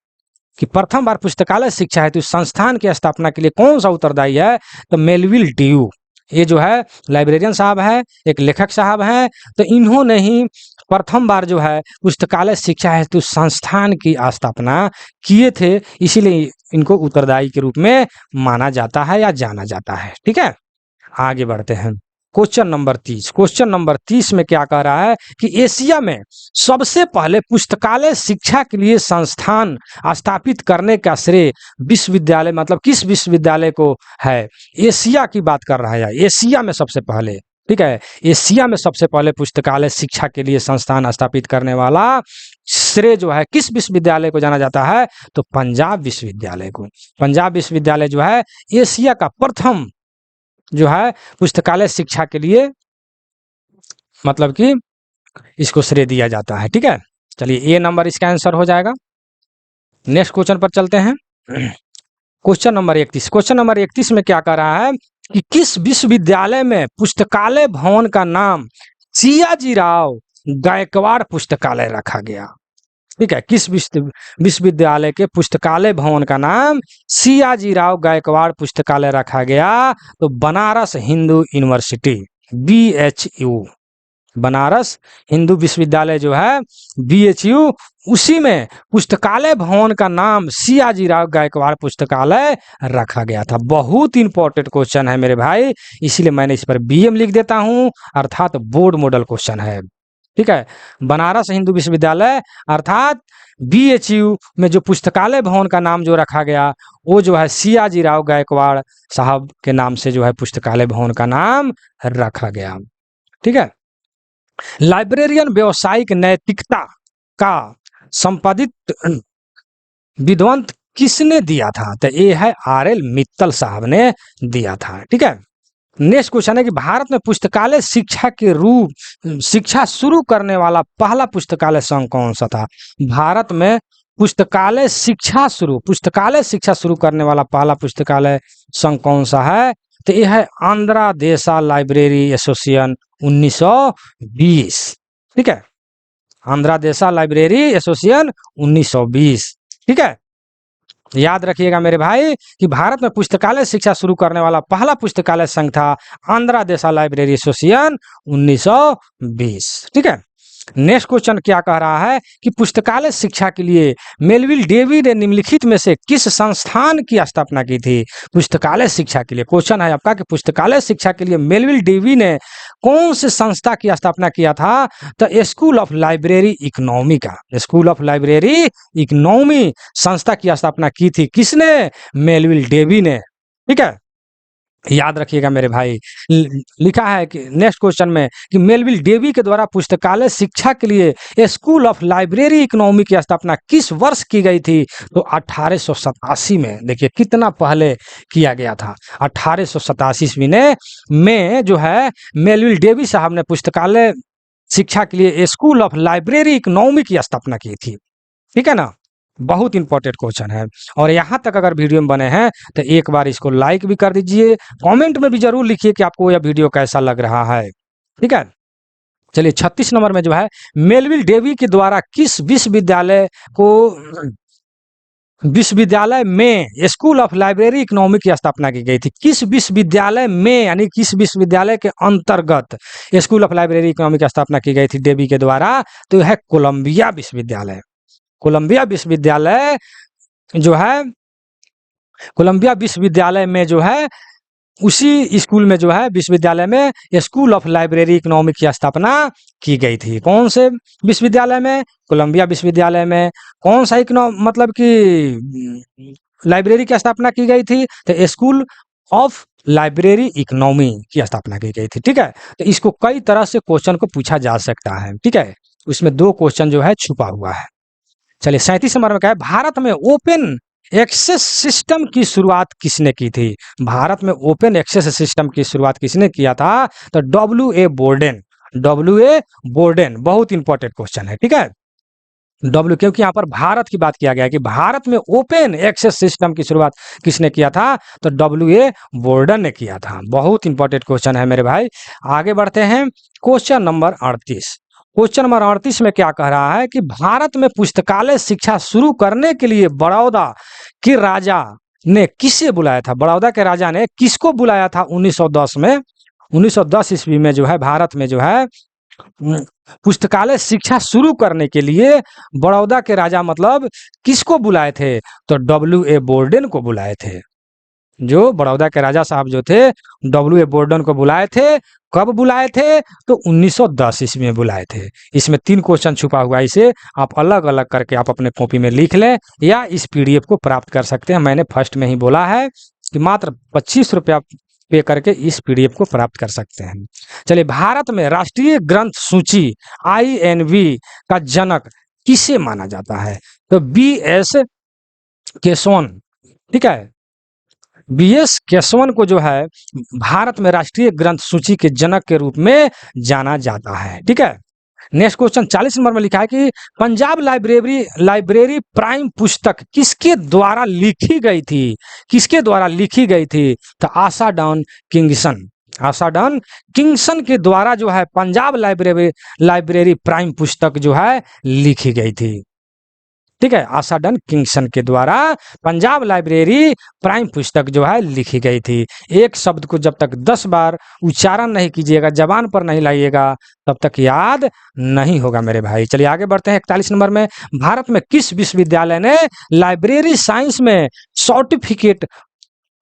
कि प्रथम बार पुस्तकालय शिक्षा हेतु संस्थान की स्थापना के लिए कौन सा उत्तरदायी है? तो मेलविल ड्यू, ये जो है लाइब्रेरियन साहब है, एक लेखक साहब हैं, तो इन्होंने ही प्रथम बार जो है पुस्तकालय शिक्षा हेतु संस्थान की स्थापना किए थे, इसीलिए इनको उत्तरदायी के रूप में माना जाता है या जाना जाता है, ठीक है। आगे बढ़ते हैं। Question number 30। क्वेश्चन नंबर 30 में क्या कह रहा है कि एशिया में सबसे पहले पुस्तकालय शिक्षा के लिए संस्थान स्थापित करने का श्रेय विश्वविद्यालय, मतलब किस विश्वविद्यालय को है? एशिया की बात कर रहा है, एशिया में सबसे पहले, ठीक है, एशिया में सबसे पहले पुस्तकालय शिक्षा के लिए संस्थान स्थापित करने वाला श्रेय जो है किस विश्वविद्यालय को जाना जाता है? तो पंजाब विश्वविद्यालय को। पंजाब विश्वविद्यालय जो है एशिया का प्रथम जो है पुस्तकालय शिक्षा के लिए, मतलब कि इसको श्रेय दिया जाता है, ठीक है। चलिए ये नंबर इसका आंसर हो जाएगा। नेक्स्ट क्वेश्चन पर चलते हैं। Question number 31। क्वेश्चन नंबर 31 में क्या कह रहा है कि किस विश्वविद्यालय में पुस्तकालय भवन का नाम सियाजी राव गायकवाड़ पुस्तकालय रखा गया? ठीक है, किस विश्वविद्यालय के पुस्तकालय भवन का नाम सियाजी राव गायकवाड़ पुस्तकालय रखा गया? तो बनारस हिंदू यूनिवर्सिटी, BHU, बनारस हिंदू विश्वविद्यालय जो है BHU, उसी में पुस्तकालय भवन का नाम सियाजी राव गायकवाड़ पुस्तकालय रखा गया था। बहुत इंपॉर्टेंट क्वेश्चन है मेरे भाई, इसीलिए मैंने इस पर BM लिख देता हूं, अर्थात बोर्ड मॉडल क्वेश्चन है, ठीक है। बनारस हिंदू विश्वविद्यालय अर्थात BHU में जो पुस्तकालय भवन का नाम जो रखा गया वो जो है सियाजी राव गायकवाड़ साहब के नाम से जो है पुस्तकालय भवन का नाम रखा गया, ठीक है। लाइब्रेरियन व्यावसायिक नैतिकता का संपादित विद्वंत किसने दिया था? तो ये है आर.एल. मित्तल साहब ने दिया था। ठीक है। नेक्स्ट क्वेश्चन है कि भारत में पुस्तकालय शिक्षा के रूप शिक्षा शुरू करने वाला पहला पुस्तकालय संघ कौन सा था? भारत में पुस्तकालय शिक्षा शुरू करने वाला पहला पुस्तकालय संघ कौन सा है? तो यह है आंध्रा देशा लाइब्रेरी एसोसिएशन 1920। ठीक है, आंध्रा देशा लाइब्रेरी एसोसिएशन 1920। ठीक है, याद रखिएगा मेरे भाई कि भारत में पुस्तकालय शिक्षा शुरू करने वाला पहला पुस्तकालय संघ था आंध्रा देशा लाइब्रेरी एसोसिएशन 1920। ठीक है। नेक्स्ट क्वेश्चन क्या कह रहा है कि पुस्तकालय शिक्षा के लिए मेलविल डेवी ने निम्नलिखित में से किस संस्थान की स्थापना की थी? पुस्तकालय शिक्षा के लिए क्वेश्चन है आपका कि पुस्तकालय शिक्षा के लिए मेलविल डेवी ने कौन से संस्था की स्थापना किया था? तो स्कूल ऑफ लाइब्रेरी इकोनॉमी का, स्कूल ऑफ लाइब्रेरी इकोनॉमी संस्था की स्थापना की थी किसने? मेलविल डेवी ने। ठीक है, याद रखिएगा मेरे भाई। लिखा है कि नेक्स्ट क्वेश्चन में कि मेलविल डेवी के द्वारा पुस्तकालय शिक्षा के लिए स्कूल ऑफ लाइब्रेरी इकोनॉमी की स्थापना किस वर्ष की गई थी? तो 1887 में। देखिए कितना पहले किया गया था। 1887 ईस्वी में जो है मेलविल डेवी साहब ने पुस्तकालय शिक्षा के लिए स्कूल ऑफ लाइब्रेरी इकोनॉमी की स्थापना की थी। ठीक है ना, बहुत इंपॉर्टेंट क्वेश्चन है। और यहाँ तक अगर वीडियो में बने हैं तो एक बार इसको लाइक भी कर दीजिए, कमेंट में भी जरूर लिखिए कि आपको यह वीडियो कैसा लग रहा है। ठीक है, चलिए 36 नंबर में जो है मेलविल डेवी के द्वारा किस विश्वविद्यालय में स्कूल ऑफ लाइब्रेरी इकोनॉमी की स्थापना की गई थी? किस विश्वविद्यालय में, यानी किस विश्वविद्यालय के अंतर्गत स्कूल ऑफ लाइब्रेरी इकोनॉमी की स्थापना की गई थी डेवी के द्वारा? तो यह कोलंबिया विश्वविद्यालय। कोलंबिया विश्वविद्यालय जो है, कोलंबिया विश्वविद्यालय में जो है उसी स्कूल में जो है विश्वविद्यालय में स्कूल ऑफ लाइब्रेरी इकोनॉमी की स्थापना की गई थी। कौन से विश्वविद्यालय में? कोलंबिया विश्वविद्यालय में। कौन सा मतलब कि लाइब्रेरी की स्थापना की गई थी? तो स्कूल ऑफ लाइब्रेरी इकोनॉमी की स्थापना की गई थी। ठीक है, तो इसको कई तरह से क्वेश्चन को पूछा जा सकता है। ठीक है, उसमें दो क्वेश्चन जो है छुपा हुआ है। चलिए 37 नंबर में क्या है, भारत में ओपन एक्सेस सिस्टम की शुरुआत किसने की थी? भारत में ओपन एक्सेस सिस्टम की शुरुआत किसने किया था? तो W.A. बोर्डेन। W.A. बोर्डेन बहुत इंपॉर्टेंट क्वेश्चन है। ठीक है, क्योंकि यहाँ पर भारत की बात किया गया है कि भारत में ओपन एक्सेस सिस्टम की शुरुआत किसने किया था? तो W.A. बोर्डेन ने किया था। बहुत इंपॉर्टेंट क्वेश्चन है मेरे भाई। आगे बढ़ते हैं, क्वेश्चन नंबर 38। क्वेश्चन नंबर 38 में क्या कह रहा है कि भारत में पुस्तकालय शिक्षा शुरू करने के लिए बड़ौदा के राजा ने किसे बुलाया था? बड़ौदा के राजा ने किसको बुलाया था 1910 में? 1910 ईस्वी में जो है भारत में जो है पुस्तकालय शिक्षा शुरू करने के लिए बड़ौदा के राजा मतलब किसको बुलाए थे? तो W.A. बोर्डेन को बुलाए थे। जो बड़ौदा के राजा साहब जो थे W.A. बोर्डेन को बुलाए थे। कब बुलाए थे? तो 1910 ईस्वी में बुलाए थे। इसमें 3 क्वेश्चन छुपा हुआ है, इसे आप अलग अलग करके आप अपने कॉपी में लिख लें या इस PDF को प्राप्त कर सकते हैं। मैंने फर्स्ट में ही बोला है कि मात्र 25 रुपया पे करके इस PDF को प्राप्त कर सकते हैं। चलिए, भारत में राष्ट्रीय ग्रंथ सूची INV का जनक किसे माना जाता है? तो B.S. केशवन। ठीक है, B.S. केशवन को जो है भारत में राष्ट्रीय ग्रंथ सूची के जनक के रूप में जाना जाता है। ठीक है, नेक्स्ट क्वेश्चन 40 नंबर में लिखा है कि पंजाब लाइब्रेरी प्राइम पुस्तक किसके द्वारा लिखी गई थी? किसके द्वारा लिखी गई थी? तो आशा डॉन किंगसन के द्वारा जो है पंजाब लाइब्रेरी प्राइम पुस्तक जो है लिखी गई थी। ठीक है, आशा डन किंगसन के द्वारा पंजाब लाइब्रेरी प्राइम पुस्तक जो है लिखी गई थी। एक शब्द को जब तक 10 बार उच्चारण नहीं कीजिएगा, जबान पर नहीं लाइएगा, तब तक याद नहीं होगा मेरे भाई। चलिए आगे बढ़ते हैं 41 नंबर में, भारत में किस विश्वविद्यालय ने लाइब्रेरी साइंस में सर्टिफिकेट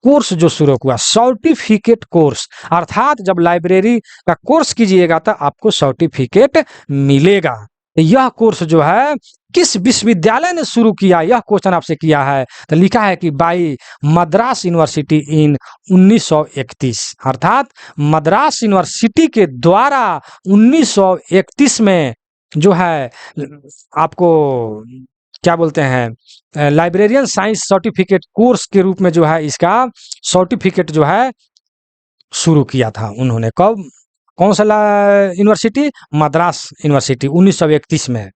कोर्स जो शुरू हुआ? सर्टिफिकेट कोर्स, अर्थात जब लाइब्रेरी का कोर्स कीजिएगा तो आपको सर्टिफिकेट मिलेगा। यह कोर्स जो है किस विश्वविद्यालय ने शुरू किया? यह क्वेश्चन आपसे किया है तो लिखा है कि बाई मद्रास यूनिवर्सिटी इन 1931, अर्थात मद्रास यूनिवर्सिटी के द्वारा 1931 में जो है आपको क्या बोलते हैं, लाइब्रेरियन साइंस सर्टिफिकेट कोर्स के रूप में जो है इसका सर्टिफिकेट जो है शुरू किया था उन्होंने। कब, कौन सा यूनिवर्सिटी, मद्रास यूनिवर्सिटी 1931 में।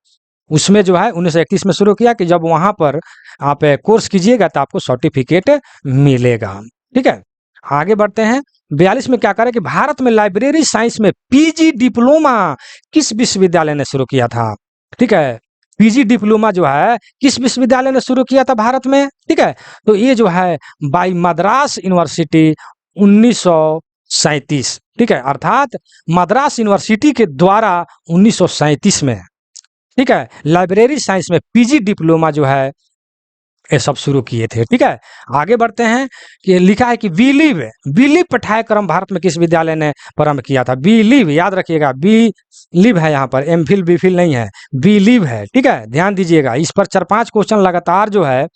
उसमें जो है 1931 में शुरू किया कि जब वहां पर आप कोर्स कीजिएगा तो आपको सर्टिफिकेट मिलेगा। ठीक है, आगे बढ़ते हैं। 42 में क्या करें कि भारत में लाइब्रेरी साइंस में पीजी डिप्लोमा किस विश्वविद्यालय ने शुरू किया था। ठीक है, पीजी डिप्लोमा जो है किस विश्वविद्यालय ने शुरू किया था भारत में। ठीक है, तो ये जो है बाई मद्रास यूनिवर्सिटी 1937। ठीक है, अर्थात मद्रास यूनिवर्सिटी के द्वारा 1937 में, ठीक है, लाइब्रेरी साइंस में पीजी डिप्लोमा जो है ये सब शुरू किए थे। ठीक है, आगे बढ़ते हैं कि लिखा है कि बी लिव पाठ्यक्रम भारत में किस विद्यालय ने प्रारंभ किया था। बी लिव याद रखिएगा, बी लिव है यहाँ पर, एम फिल बी फिल नहीं है, बी लिव है। ठीक है, ध्यान दीजिएगा, इस पर 4-5 क्वेश्चन लगातार जो है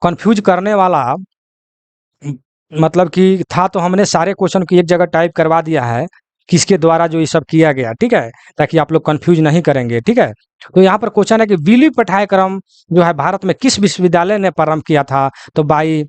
कंफ्यूज करने वाला मतलब कि था, तो हमने सारे क्वेश्चन को एक जगह टाइप करवा दिया है किसके द्वारा जो ये सब किया गया। ठीक है, ताकि आप लोग कंफ्यूज नहीं करेंगे। ठीक है, तो यहाँ पर क्वेश्चन है कि विली पाठ्यक्रम जो है भारत में किस विश्वविद्यालय ने प्रारंभ किया था। तो बाई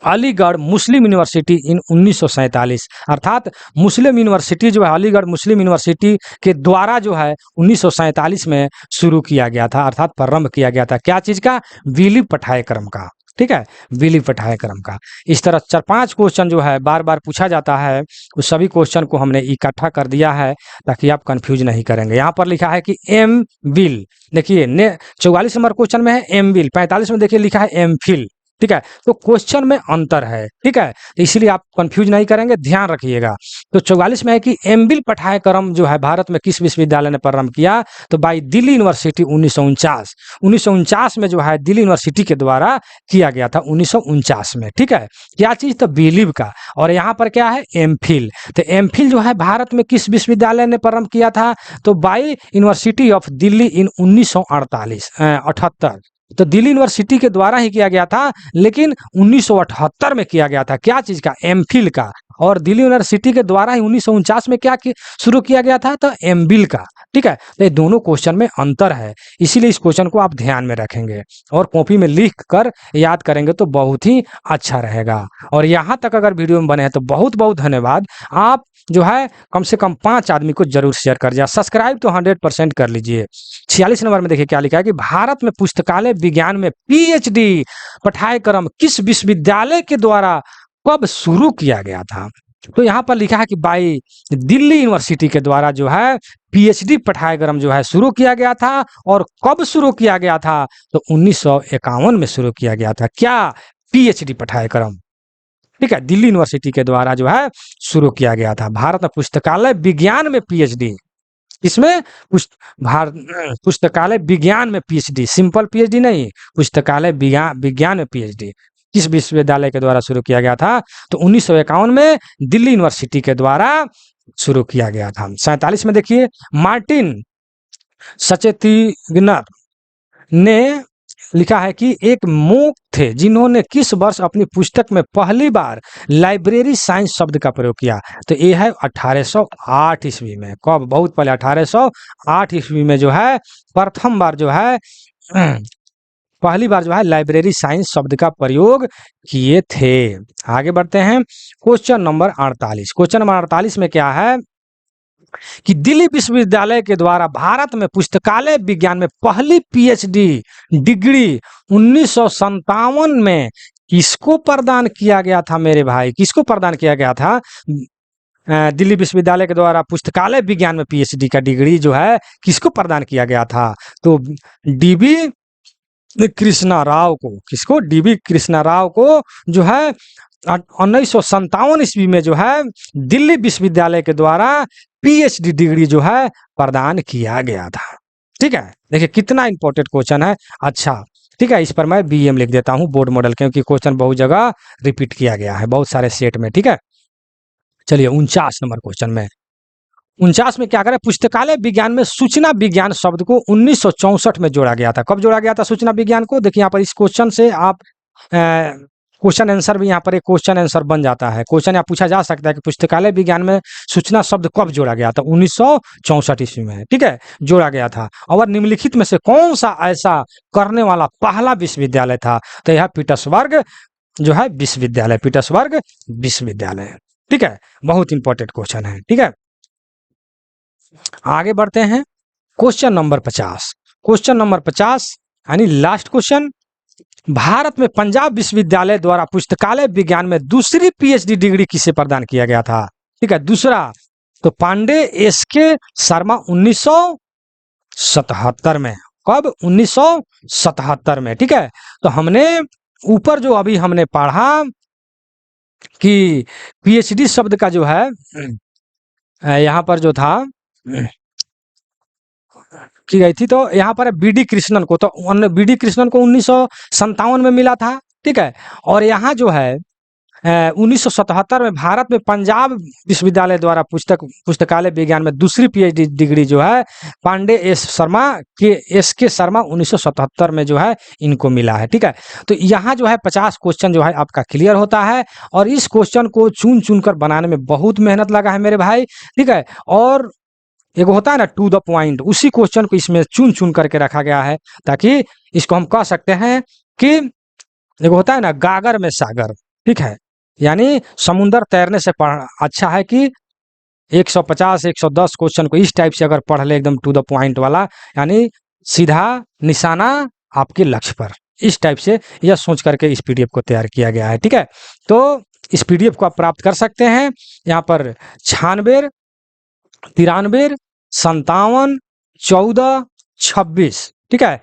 अलीगढ़ मुस्लिम यूनिवर्सिटी इन 1947, अर्थात मुस्लिम यूनिवर्सिटी जो है अलीगढ़ मुस्लिम यूनिवर्सिटी के द्वारा जो है 1947 में शुरू किया गया था, अर्थात प्रारंभ किया गया था। क्या चीज का, विली पाठ्यक्रम का। ठीक है, विली पाठ्यक्रम का। इस तरह 4-5 क्वेश्चन जो है बार बार पूछा जाता है, उस सभी क्वेश्चन को हमने इकट्ठा कर दिया है ताकि आप कंफ्यूज नहीं करेंगे। यहाँ पर लिखा है कि एम विल, देखिए 44 नंबर क्वेश्चन में है एम विल, 45 में देखिए लिखा है एम फिल। ठीक है, तो क्वेश्चन में अंतर है। ठीक है, तो इसलिए आप कंफ्यूज नहीं करेंगे, ध्यान रखिएगा। तो 44 में है कि एमबिल पाठ्यक्रम जो है भारत में किस विश्वविद्यालय ने प्रारंभ किया। तो बाई दिल्ली यूनिवर्सिटी 1949 में जो है दिल्ली यूनिवर्सिटी के द्वारा किया गया था 1949 में। ठीक है, क्या चीज, तो बिलीव का। और यहाँ पर क्या है, एमफिल। तो एमफिल जो है भारत में किस विश्वविद्यालय ने प्रारंभ किया था। तो बाई यूनिवर्सिटी ऑफ दिल्ली इन 1978। तो दिल्ली यूनिवर्सिटी के द्वारा ही किया गया था, लेकिन 1978 में किया गया था। क्या चीज का, एमफिल का। और दिल्ली यूनिवर्सिटी के द्वारा ही 1949 में क्या शुरू किया गया था, तो एमबिल का। ठीक है, तो ये दोनों क्वेश्चन में अंतर है, इसीलिए इस क्वेश्चन को आप ध्यान में रखेंगे और कॉपी में लिख कर याद करेंगे तो बहुत ही अच्छा रहेगा। और यहाँ तक अगर वीडियो में बने हैं तो बहुत बहुत धन्यवाद। आप जो है कम से कम 5 आदमी को जरूर शेयर कर दिया, सब्सक्राइब तो 100% कर लीजिए। 46 नंबर में देखिए क्या लिखा है कि भारत में पुस्तकालय विज्ञान में पीएचडी पाठ्यक्रम किस विश्वविद्यालय के द्वारा कब शुरू किया गया था। तो यहाँ पर लिखा है कि बाई दिल्ली यूनिवर्सिटी के द्वारा जो है पीएचडी पाठ्यक्रम जो है शुरू किया गया था। और कब शुरू किया गया था, तो 1951 में शुरू किया गया था। क्या, पीएचडी पाठ्यक्रम। ठीक है, दिल्ली यूनिवर्सिटी के द्वारा जो है शुरू किया गया था। भारत में पुस्तकालय विज्ञान में पीएचडी, इसमें पुस्तकालय विज्ञान में पीएचडी, सिंपल पीएचडी नहीं, पुस्तकालय विज्ञान में पीएचडी किस विश्वविद्यालय के द्वारा शुरू किया गया था। तो 1951 में दिल्ली यूनिवर्सिटी के द्वारा शुरू किया गया था। 47 में देखिए मार्टिन सचेतिगनर ने लिखा है कि एक मोक थे जिन्होंने किस वर्ष अपनी पुस्तक में पहली बार लाइब्रेरी साइंस शब्द का प्रयोग किया। तो ये है 1808 ईस्वी में। कब, बहुत पहले 1808 ईस्वी में जो है प्रथम बार जो है पहली बार जो है लाइब्रेरी साइंस शब्द का प्रयोग किए थे। आगे बढ़ते हैं, क्वेश्चन नंबर 48। क्वेश्चन नंबर 48 में क्या है कि दिल्ली विश्वविद्यालय के द्वारा भारत में पुस्तकालय विज्ञान में पहली पीएचडी डिग्री 1957 में किसको प्रदान किया गया था मेरे भाई, किसको प्रदान किया गया था। दिल्ली विश्वविद्यालय के द्वारा पुस्तकालय विज्ञान में पीएचडी का डिग्री जो है किसको प्रदान किया गया था। तो डीबी कृष्णा राव को, किसको, डीबी कृष्णा राव को जो है 1957 ईस्वी में जो है दिल्ली विश्वविद्यालय के द्वारा पीएचडी डिग्री जो है प्रदान किया गया था। ठीक है, देखिए कितना इंपॉर्टेंट क्वेश्चन है। अच्छा, ठीक है, इस पर मैं बीएम लिख देता हूं, बोर्ड मॉडल, क्योंकि क्वेश्चन बहुत जगह रिपीट किया गया है, बहुत सारे सेट में। ठीक है, चलिए 49 नंबर क्वेश्चन में, 49 में क्या करें, पुस्तकालय विज्ञान में सूचना विज्ञान शब्द को 1964 में जोड़ा गया था। कब जोड़ा गया था सूचना विज्ञान को। देखिए यहाँ पर इस क्वेश्चन से आप क्वेश्चन आंसर भी यहाँ पर एक क्वेश्चन आंसर बन जाता है। क्वेश्चन यहाँ पूछा जा सकता है कि पुस्तकालय विज्ञान में सूचना शब्द कब जोड़ा गया था? 1964 ईस्वी में, ठीक है, जोड़ा गया था। और निम्नलिखित में से कौन सा ऐसा करने वाला पहला विश्वविद्यालय था? तो यह पीटर्सबर्ग जो है विश्वविद्यालय, पीटर्सबर्ग विश्वविद्यालय, ठीक है। बहुत इंपॉर्टेंट क्वेश्चन है, ठीक है। आगे बढ़ते हैं, क्वेश्चन नंबर 50। क्वेश्चन नंबर 50 यानी लास्ट क्वेश्चन, भारत में पंजाब विश्वविद्यालय द्वारा पुस्तकालय विज्ञान में दूसरी पीएचडी डिग्री किसे प्रदान किया गया था? ठीक है, दूसरा तो पांडे एसके शर्मा 1977 में। कब? 1977 में, ठीक है। तो हमने ऊपर जो अभी हमने पढ़ा कि पीएचडी शब्द का जो है यहाँ पर जो था की गई थी, तो यहाँ पर बीडी कृष्णन को, तो बीडी कृष्णन को 1957 में मिला था, ठीक है। और यहाँ जो है 1977 में भारत में पंजाब विश्वविद्यालय द्वारा पुस्तकालय विज्ञान में दूसरी पीएचडी डिग्री जो है पांडे एस के शर्मा 1977 में जो है इनको मिला है, ठीक है। तो यहाँ जो है 50 क्वेश्चन जो है आपका क्लियर होता है, और इस क्वेश्चन को चुन चुन कर बनाने में बहुत मेहनत लगा है मेरे भाई, ठीक है। और एक होता है ना टू द पॉइंट, उसी क्वेश्चन को इसमें चुन चुन करके रखा गया है, ताकि इसको हम कह सकते हैं कि एक होता है ना गागर में सागर, ठीक है, यानी समुंदर तैरने से अच्छा है कि 150 110 क्वेश्चन को इस टाइप से अगर पढ़ ले, एकदम टू द पॉइंट वाला, यानी सीधा निशाना आपके लक्ष्य पर, इस टाइप से यह सोच करके इस पीडीएफ को तैयार किया गया है, ठीक है। तो इस पीडीएफ को आप प्राप्त कर सकते हैं यहाँ पर 96 93 57 14 26, ठीक है,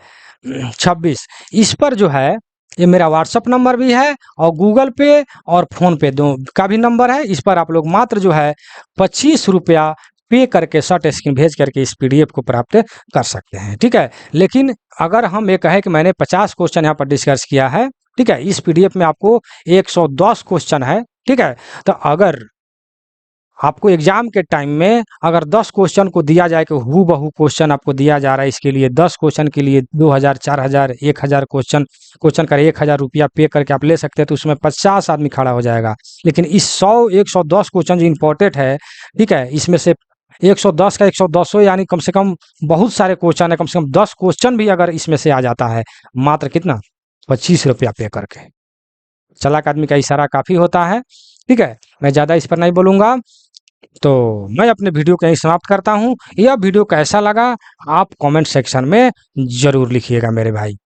26। इस पर जो है ये मेरा व्हाट्सअप नंबर भी है, और गूगल पे और फोन पे दो का भी नंबर है। इस पर आप लोग मात्र जो है 25 रुपया पे करके शॉर्ट स्क्रीन भेज करके इस पीडीएफ को प्राप्त कर सकते हैं, ठीक है। लेकिन अगर हम ये कहें कि मैंने 50 क्वेश्चन यहाँ पर डिस्कस किया है, ठीक है, इस पीडीएफ में आपको 110 क्वेश्चन है, ठीक है। तो अगर आपको एग्जाम के टाइम में अगर 10 क्वेश्चन को दिया जाए कि हूबहू क्वेश्चन आपको दिया जा रहा है, इसके लिए 10 क्वेश्चन के लिए 2000 4000 1000 क्वेश्चन का 1000 रुपया पे करके आप ले सकते हैं, तो उसमें 50 आदमी खड़ा हो जाएगा। लेकिन इस 110 क्वेश्चन जो इंपॉर्टेंट है, ठीक है, इसमें से 110 का 110 यानी कम से कम बहुत सारे क्वेश्चन है, कम से कम 10 क्वेश्चन भी अगर इसमें से आ जाता है, मात्र कितना 25 रुपया पे करके। चालाक आदमी का इशारा काफी होता है, ठीक है। मैं ज्यादा इस पर नहीं बोलूंगा, तो मैं अपने वीडियो को यहीं समाप्त करता हूं। यह वीडियो कैसा लगा आप कमेंट सेक्शन में जरूर लिखिएगा मेरे भाई,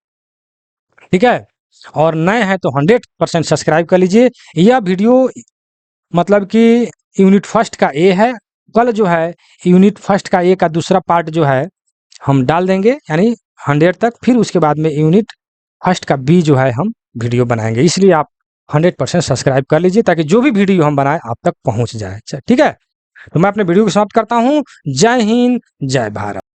ठीक है। और नए हैं तो 100% सब्सक्राइब कर लीजिए। यह वीडियो मतलब कि यूनिट फर्स्ट का ए है, कल जो है यूनिट फर्स्ट का ए का दूसरा पार्ट जो है हम डाल देंगे, यानी 100 तक, फिर उसके बाद में यूनिट फर्स्ट का बी जो है हम वीडियो बनाएंगे। इसलिए आप 100% सब्सक्राइब कर लीजिए, ताकि जो भी वीडियो हम बनाए आप तक पहुंच जाए, ठीक है। तो मैं अपने वीडियो को समाप्त करता हूं। जय हिंद, जय भारत।